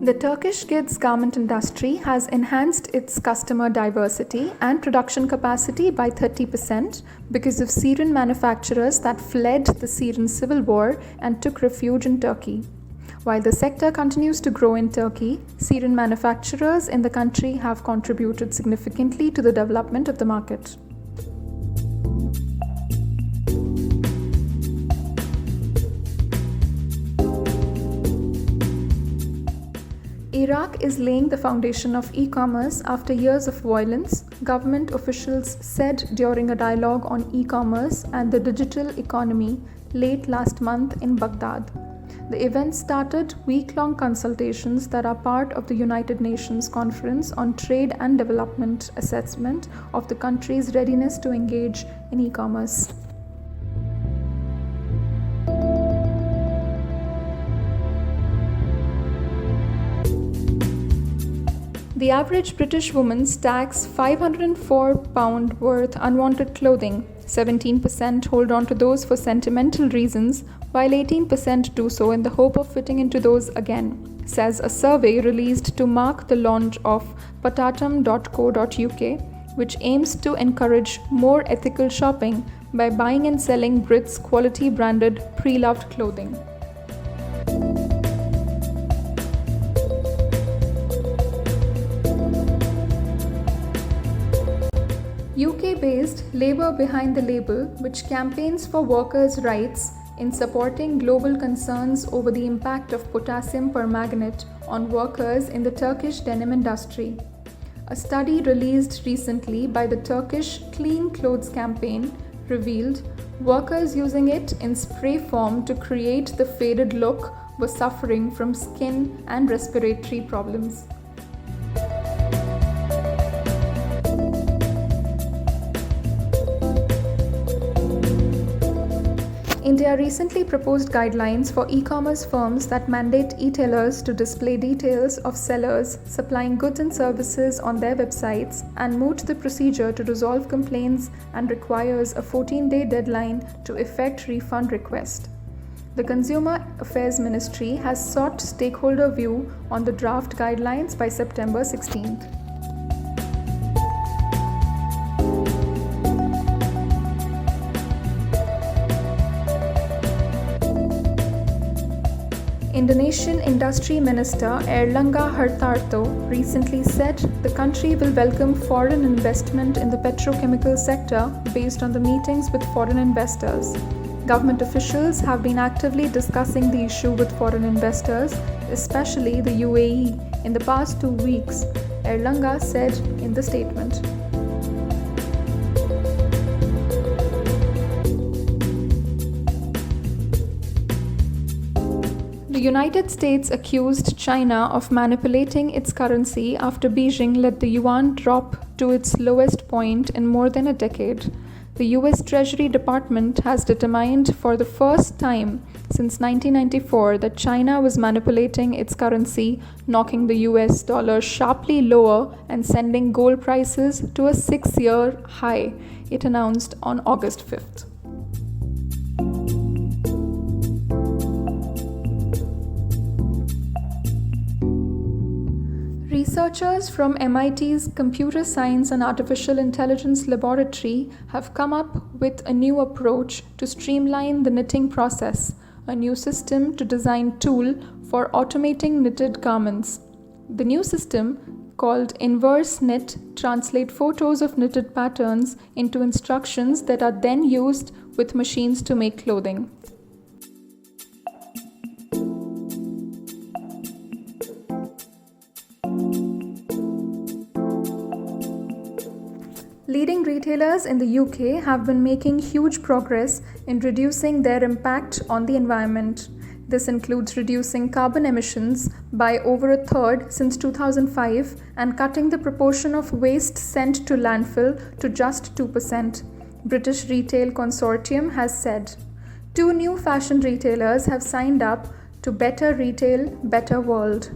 The Turkish kids garment industry has enhanced its customer diversity and production capacity by 30% because of Syrian manufacturers that fled the Syrian civil war and took refuge in Turkey. While the sector continues to grow in Turkey, Syrian manufacturers in the country have contributed significantly to the development of the market. Iraq is laying the foundation of e-commerce after years of violence, government officials said during a dialogue on e-commerce and the digital economy late last month in Baghdad. The event started week-long consultations that are part of the United Nations Conference on Trade and Development assessment of the country's readiness to engage in e-commerce. The average British woman stacks £504 worth unwanted clothing. 17% hold on to those for sentimental reasons, while 18% do so in the hope of fitting into those again, says a survey released to mark the launch of patatam.co.uk, which aims to encourage more ethical shopping by buying and selling Brits' quality branded pre-loved clothing. UK-based Labour Behind the Label, which campaigns for workers' rights in supporting global concerns over the impact of potassium permanganate on workers in the Turkish denim industry. A study released recently by the Turkish Clean Clothes Campaign revealed workers using it in spray form to create the faded look were suffering from skin and respiratory problems. India recently proposed guidelines for e-commerce firms that mandate e-tailers to display details of sellers supplying goods and services on their websites and moved the procedure to resolve complaints and requires a 14-day deadline to effect refund request. The Consumer Affairs Ministry has sought stakeholder view on the draft guidelines by September 16th. Indonesian Industry Minister Erlangga Hartarto recently said the country will welcome foreign investment in the petrochemical sector based on the meetings with foreign investors. Government officials have been actively discussing the issue with foreign investors, especially the UAE, in the past 2 weeks, Erlangga said in the statement. The United States accused China of manipulating its currency after Beijing let the yuan drop to its lowest point in more than a decade. The US Treasury Department has determined for the first time since 1994 that China was manipulating its currency, knocking the US dollar sharply lower and sending gold prices to a 6-year high, it announced on August 5th. Researchers from MIT's Computer Science and Artificial Intelligence Laboratory have come up with a new approach to streamline the knitting process, a new system to design tool for automating knitted garments. The new system, called Inverse Knit, translates photos of knitted patterns into instructions that are then used with machines to make clothing. Leading retailers in the UK have been making huge progress in reducing their impact on the environment. This includes reducing carbon emissions by over a third since 2005 and cutting the proportion of waste sent to landfill to just 2%, British Retail Consortium has said. 2 new fashion retailers have signed up to Better Retail, Better World.